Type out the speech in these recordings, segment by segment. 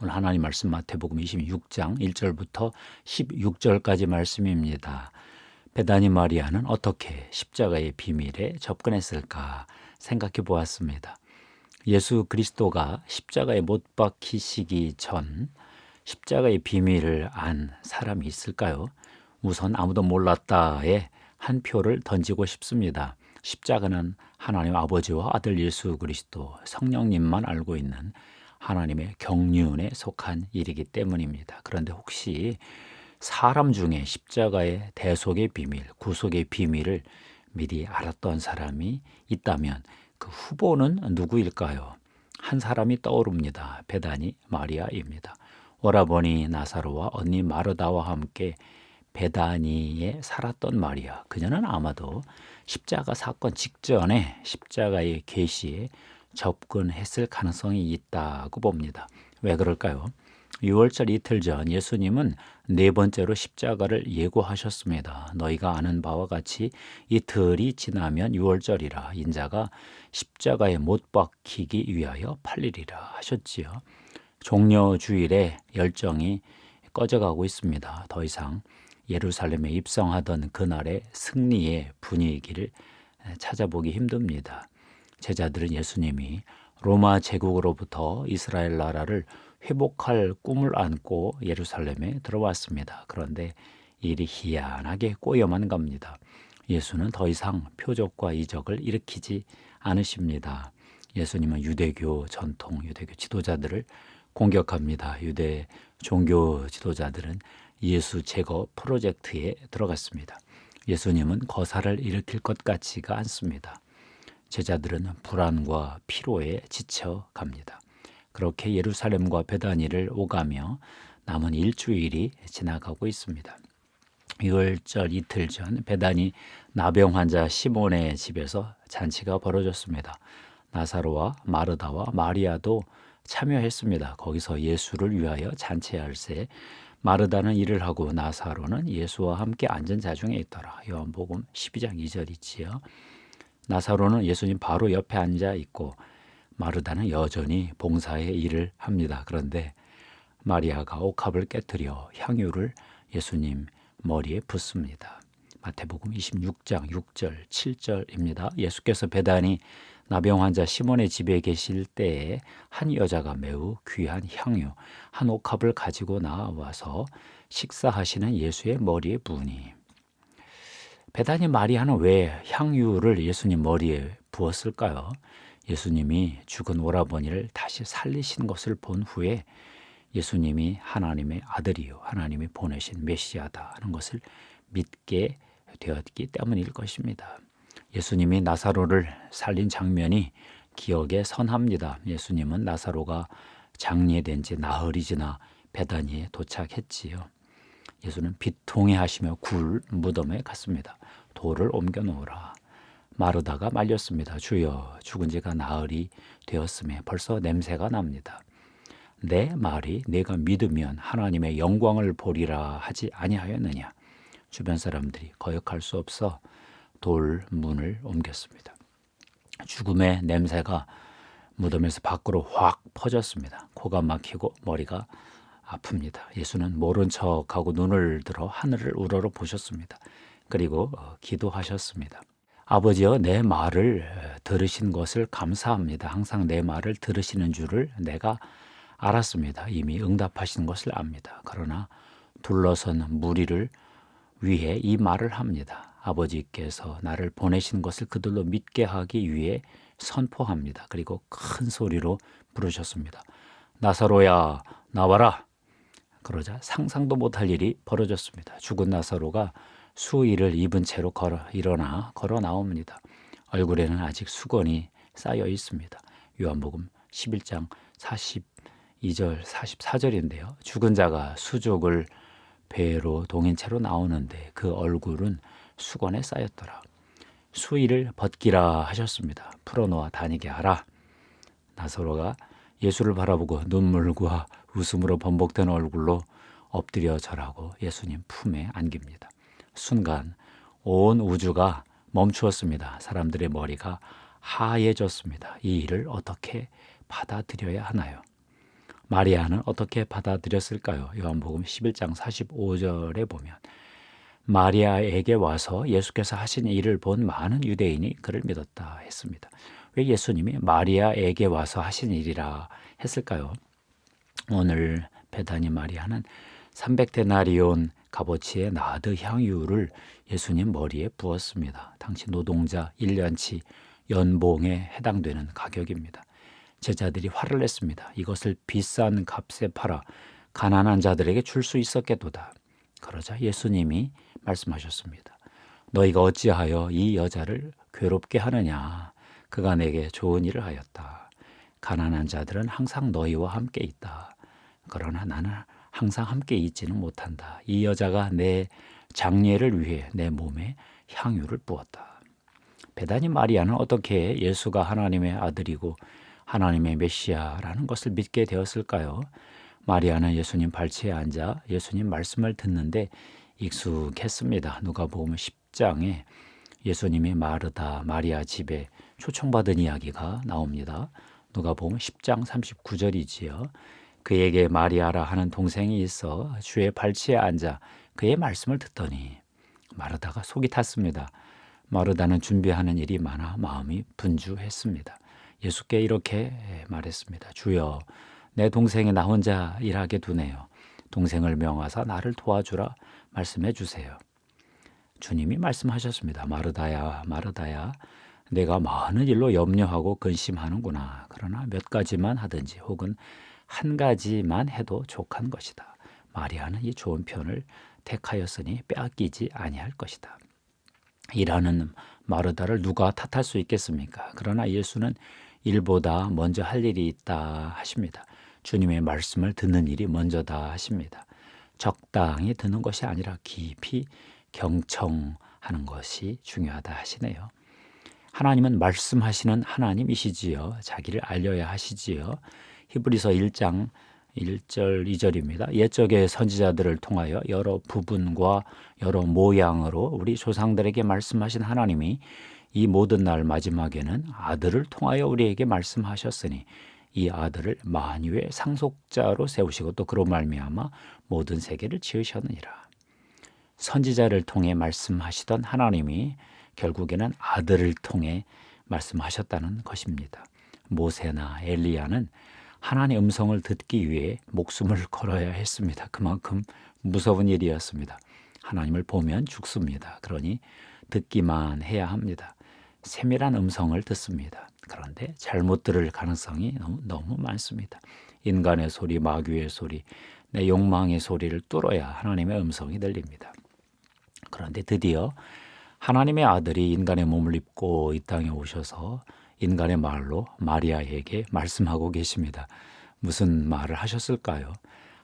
오늘 하나님 말씀 마태복음 26장 1절부터 16절까지 말씀입니다. 베다니 마리아는 어떻게 십자가의 비밀에 접근했을까 생각해 보았습니다. 예수 그리스도가 십자가에 못 박히시기 전 십자가의 비밀을 안 사람이 있을까요? 우선 아무도 몰랐다에 한 표를 던지고 싶습니다. 십자가는 하나님 아버지와 아들 예수 그리스도 성령님만 알고 있는 하나님의 경륜에 속한 일이기 때문입니다. 그런데 혹시 사람 중에 십자가의 대속의 비밀, 구속의 비밀을 미리 알았던 사람이 있다면 그 후보는 누구일까요? 한 사람이 떠오릅니다. 베다니 마리아입니다. 오라버니 나사로와 언니 마르다와 함께 베다니에 살았던 마리아. 그녀는 아마도 십자가 사건 직전에 십자가의 계시에 접근했을 가능성이 있다고 봅니다. 왜 그럴까요? 6월절 이틀 전 예수님은 네 번째로 십자가를 예고하셨습니다. 너희가 아는 바와 같이 이틀이 지나면 6월절이라 인자가 십자가에 못 박히기 위하여 팔리리라 하셨지요. 종려주일에 열정이 꺼져가고 있습니다. 더 이상 예루살렘에 입성하던 그날의 승리의 분위기를 찾아보기 힘듭니다. 제자들은 예수님이 로마 제국으로부터 이스라엘 나라를 회복할 꿈을 안고 예루살렘에 들어왔습니다. 그런데 일이 희한하게 꼬여만 갑니다. 예수는 더 이상 표적과 이적을 일으키지 않으십니다. 예수님은 유대교 전통, 유대교 지도자들을 공격합니다. 유대 종교 지도자들은 예수 제거 프로젝트에 들어갔습니다. 예수님은 거사를 일으킬 것 같지가 않습니다. 제자들은 불안과 피로에 지쳐갑니다. 그렇게 예루살렘과 베다니를 오가며 남은 일주일이 지나가고 있습니다. 6월절 이틀 전 베다니 나병 환자 시몬의 집에서 잔치가 벌어졌습니다. 나사로와 마르다와 마리아도 참여했습니다. 거기서 예수를 위하여 잔치할새 마르다는 일을 하고 나사로는 예수와 함께 앉은 자중에 있더라. 요한복음 12장 2절 있지요. 나사로는 예수님 바로 옆에 앉아 있고 마르다는 여전히 봉사의 일을 합니다. 그런데 마리아가 옥합을 깨뜨려 향유를 예수님 머리에 붓습니다. 마태복음 26장 6절 7절입니다. 예수께서 베다니 나병 환자 시몬의 집에 계실 때에 한 여자가 매우 귀한 향유 한 옥합을 가지고 나와서 식사하시는 예수의 머리에 부으니 베다니 마리아는 왜 향유를 예수님 머리에 부었을까요? 예수님이 죽은 오라버니를 다시 살리신 것을 본 후에 예수님이 하나님의 아들이요 하나님이 보내신 메시아다 하는 것을 믿게 되었기 때문일 것입니다. 예수님이 나사로를 살린 장면이 기억에 선합니다. 예수님은 나사로가 장례된 지 나흘이 지나 베다니에 도착했지요. 예수는 비통해 하시며 굴 무덤에 갔습니다. 돌을 옮겨 놓으라. 마르다가 말렸습니다. 주여, 죽은 지가 나흘이 되었음에 벌써 냄새가 납니다. 내 말이 내가 믿으면 하나님의 영광을 보리라 하지 아니하였느냐. 주변 사람들이 거역할 수 없어 돌 문을 옮겼습니다. 죽음의 냄새가 무덤에서 밖으로 확 퍼졌습니다. 코가 막히고 머리가 아픕니다. 예수는 모른 척하고 눈을 들어 하늘을 우러러 보셨습니다. 그리고 기도하셨습니다. 아버지여, 내 말을 들으신 것을 감사합니다. 항상 내 말을 들으시는 줄을 내가 알았습니다. 이미 응답하신 것을 압니다. 그러나 둘러선 무리를 위해 이 말을 합니다. 아버지께서 나를 보내신 것을 그들로 믿게 하기 위해 선포합니다. 그리고 큰 소리로 부르셨습니다. 나사로야, 나와라. 그러자 상상도 못할 일이 벌어졌습니다. 죽은 나사로가 수의를 입은 채로 일어나 걸어 나옵니다. 얼굴에는 아직 수건이 쌓여 있습니다. 요한복음 11장 42절 44절인데요. 죽은 자가 수족을 배로 동인 채로 나오는데 그 얼굴은 수건에 쌓였더라. 수의를 벗기라 하셨습니다. 풀어놓아 다니게 하라. 나사로가 예수를 바라보고 눈물과 웃음으로 번복된 얼굴로 엎드려 절하고 예수님 품에 안깁니다. 순간 온 우주가 멈추었습니다. 사람들의 머리가 하얘졌습니다. 이 일을 어떻게 받아들여야 하나요? 마리아는 어떻게 받아들였을까요? 요한복음 11장 45절에 보면 마리아에게 와서 예수께서 하신 일을 본 많은 유대인이 그를 믿었다 했습니다. 왜 예수님이 마리아에게 와서 하신 일이라 했을까요? 오늘 베다니 마리아는 300데나리온 값어치의 나드 향유를 예수님 머리에 부었습니다. 당시 노동자 1년치 연봉에 해당되는 가격입니다. 제자들이 화를 냈습니다. 이것을 비싼 값에 팔아 가난한 자들에게 줄 수 있었겠도다. 그러자 예수님이 말씀하셨습니다. 너희가 어찌하여 이 여자를 괴롭게 하느냐? 그가 내게 좋은 일을 하였다. 가난한 자들은 항상 너희와 함께 있다. 그러나 나는 항상 함께 있지는 못한다. 이 여자가 내 장례를 위해 내 몸에 향유를 부었다. 베다니 마리아는 어떻게 예수가 하나님의 아들이고 하나님의 메시아라는 것을 믿게 되었을까요? 마리아는 예수님 발치에 앉아 예수님 말씀을 듣는데 익숙했습니다. 누가복음 10장에 예수님이 마르다 마리아 집에 초청받은 이야기가 나옵니다. 누가복음 10장 39절이지요. 그에게 마리아라 하는 동생이 있어 주의 발치에 앉아 그의 말씀을 듣더니 마르다가 속이 탔습니다. 마르다는 준비하는 일이 많아 마음이 분주했습니다. 예수께 이렇게 말했습니다. 주여, 내 동생이 나 혼자 일하게 두네요. 동생을 명하사 나를 도와주라 말씀해 주세요. 주님이 말씀하셨습니다. 마르다야, 마르다야, 내가 많은 일로 염려하고 근심하는구나. 그러나 몇 가지만 하든지 혹은 한 가지만 해도 족한 것이다. 마리아는 이 좋은 편을 택하였으니 빼앗기지 아니할 것이다. 일하는 마르다를 누가 탓할 수 있겠습니까? 그러나 예수는 일보다 먼저 할 일이 있다 하십니다. 주님의 말씀을 듣는 일이 먼저다 하십니다. 적당히 듣는 것이 아니라 깊이 경청하는 것이 중요하다 하시네요. 하나님은 말씀하시는 하나님이시지요. 자기를 알려야 하시지요. 히브리서 1장 1절 2절입니다. 옛적의 선지자들을 통하여 여러 부분과 여러 모양으로 우리 조상들에게 말씀하신 하나님이 이 모든 날 마지막에는 아들을 통하여 우리에게 말씀하셨으니 이 아들을 만유의 상속자로 세우시고 또 그로 말미암아 모든 세계를 지으셨느니라. 선지자를 통해 말씀하시던 하나님이 결국에는 아들을 통해 말씀하셨다는 것입니다. 모세나 엘리야는 하나님의 음성을 듣기 위해 목숨을 걸어야 했습니다. 그만큼 무서운 일이었습니다. 하나님을 보면 죽습니다. 그러니 듣기만 해야 합니다. 세밀한 음성을 듣습니다. 그런데 잘못 들을 가능성이 너무 많습니다. 인간의 소리, 마귀의 소리, 내 욕망의 소리를 뚫어야 하나님의 음성이 들립니다. 그런데 드디어 하나님의 아들이 인간의 몸을 입고 이 땅에 오셔서 인간의 말로 마리아에게 말씀하고 계십니다. 무슨 말을 하셨을까요?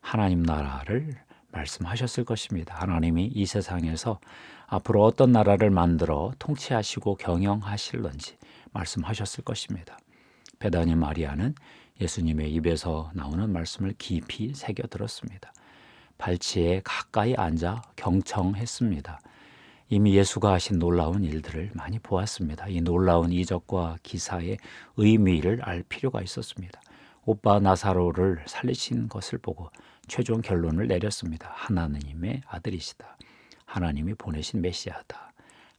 하나님 나라를 말씀하셨을 것입니다. 하나님이 이 세상에서 앞으로 어떤 나라를 만들어 통치하시고 경영하실런지 말씀하셨을 것입니다. 베다니 마리아는 예수님의 입에서 나오는 말씀을 깊이 새겨 들었습니다. 발치에 가까이 앉아 경청했습니다. 이미 예수가 하신 놀라운 일들을 많이 보았습니다. 이 놀라운 이적과 기사의 의미를 알 필요가 있었습니다. 오빠 나사로를 살리신 것을 보고 최종 결론을 내렸습니다. 하나님의 아들이시다. 하나님이 보내신 메시아다.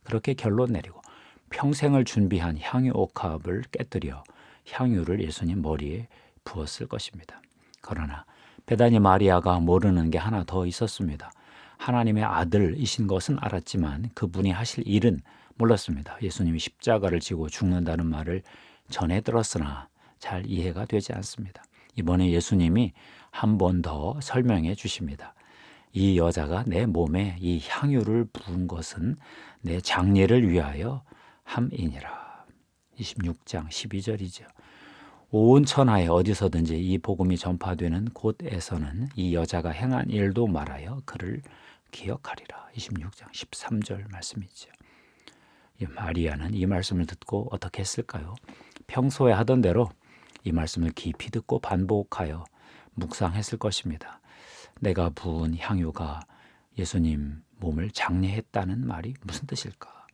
그렇게 결론 내리고 평생을 준비한 향유 옥합을 깨뜨려 향유를 예수님 머리에 부었을 것입니다. 그러나 베다니 마리아가 모르는 게 하나 더 있었습니다. 하나님의 아들이신 것은 알았지만 그분이 하실 일은 몰랐습니다. 예수님이 십자가를 지고 죽는다는 말을 전해 들었으나 잘 이해가 되지 않습니다. 이번에 예수님이 한 번 더 설명해 주십니다. 이 여자가 내 몸에 이 향유를 부은 것은 내 장례를 위하여 함이니라. 26장 12절이죠. 온 천하에 어디서든지 이 복음이 전파되는 곳에서는 이 여자가 행한 일도 말하여 그를 기억하리라. 26장 13절 말씀이죠. 마리아는 이 말씀을 듣고 어떻게 했을까요? 평소에 하던 대로 이 말씀을 깊이 듣고 반복하여 묵상했을 것입니다. 내가 부은 향유가 예수님 몸을 장례했다는 말이 무슨 뜻일까?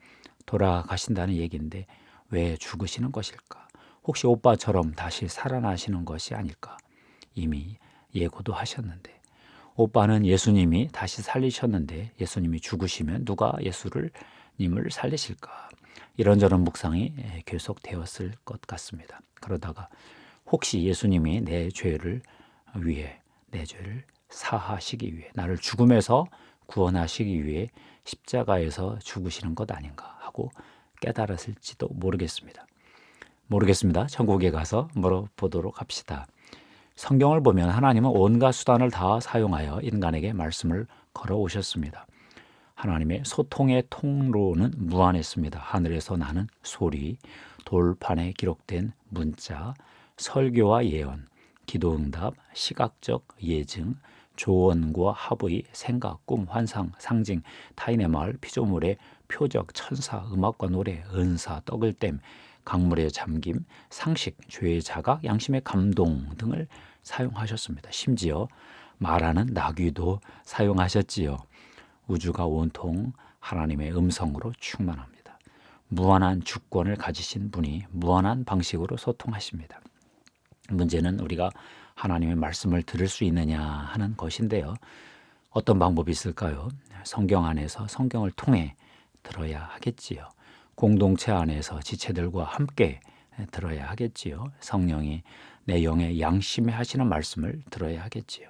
돌아가신다는 얘기인데 왜 죽으시는 것일까? 혹시 오빠처럼 다시 살아나시는 것이 아닐까? 이미 예고도 하셨는데, 오빠는 예수님이 다시 살리셨는데 예수님이 죽으시면 누가 예수님을 살리실까? 이런저런 묵상이 계속되었을 것 같습니다. 그러다가 혹시 예수님이 내 죄를 사하시기 위해, 나를 죽음에서 구원하시기 위해 십자가에서 죽으시는 것 아닌가 하고 깨달았을지도 모르겠습니다. 천국에 가서 물어보도록 합시다. 성경을 보면 하나님은 온갖 수단을 다 사용하여 인간에게 말씀을 걸어오셨습니다. 하나님의 소통의 통로는 무한했습니다. 하늘에서 나는 소리, 돌판에 기록된 문자, 설교와 예언, 기도응답, 시각적 예증, 조언과 합의, 생각, 꿈, 환상, 상징, 타인의 말, 피조물의 표적, 천사, 음악과 노래, 은사, 떡을 땜, 강물의 잠김, 상식, 죄의 자각, 양심의 감동 등을 사용하셨습니다. 심지어 말하는 나귀도 사용하셨지요. 우주가 온통 하나님의 음성으로 충만합니다. 무한한 주권을 가지신 분이 무한한 방식으로 소통하십니다. 문제는 우리가 하나님의 말씀을 들을 수 있느냐 하는 것인데요. 어떤 방법이 있을까요? 성경 안에서 성경을 통해 들어야 하겠지요. 공동체 안에서 지체들과 함께 들어야 하겠지요. 성령이 내 영의 양심에 하시는 말씀을 들어야 하겠지요.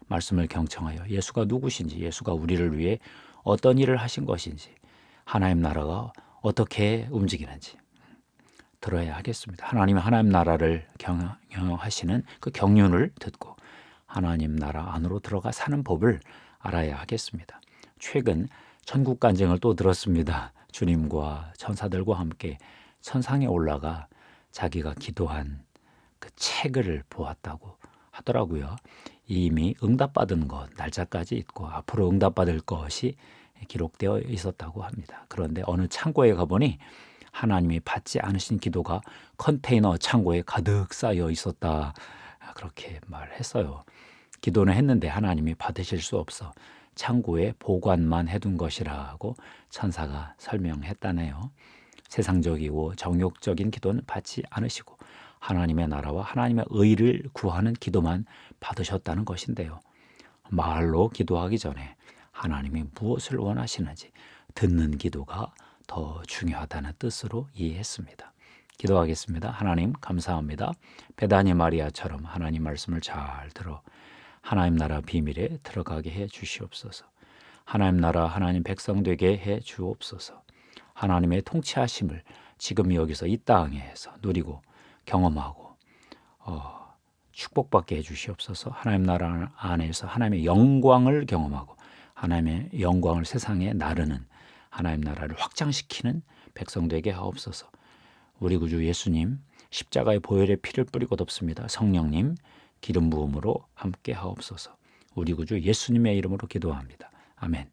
말씀을 경청하여 예수가 누구신지, 예수가 우리를 위해 어떤 일을 하신 것인지, 하나님 나라가 어떻게 움직이는지 들어야 하겠습니다. 하나님 나라를 경영하시는 그 경륜을 듣고 하나님 나라 안으로 들어가 사는 법을 알아야 하겠습니다. 최근 천국 간증을 또 들었습니다. 주님과 천사들과 함께 천상에 올라가 자기가 기도한 그 책을 보았다고 하더라고요. 이미 응답받은 것, 날짜까지 있고 앞으로 응답받을 것이 기록되어 있었다고 합니다. 그런데 어느 창고에 가보니 하나님이 받지 않으신 기도가 컨테이너 창고에 가득 쌓여 있었다. 그렇게 말했어요. 기도는 했는데 하나님이 받으실 수 없어 창고에 보관만 해둔 것이라고 천사가 설명했다네요. 세상적이고 정욕적인 기도는 받지 않으시고 하나님의 나라와 하나님의 의를 구하는 기도만 받으셨다는 것인데요. 말로 기도하기 전에 하나님이 무엇을 원하시는지 듣는 기도가 더 중요하다는 뜻으로 이해했습니다. 기도하겠습니다. 하나님 감사합니다. 베다니 마리아처럼 하나님 말씀을 잘 들어 하나님 나라 비밀에 들어가게 해 주시옵소서. 하나님 나라 하나님 백성 되게 해 주옵소서. 하나님의 통치하심을 지금 여기서 이 땅에서 누리고 경험하고 축복받게 해 주시옵소서. 하나님 나라 안에서 하나님의 영광을 경험하고 하나님의 영광을 세상에 나르는 하나님 나라를 확장시키는 백성 되게 하옵소서. 우리 구주 예수님 십자가의 보혈의 피를 뿌리고 덮습니다. 성령님 기름 부음으로 함께 하옵소서. 우리 구주 예수님의 이름으로 기도합니다. 아멘.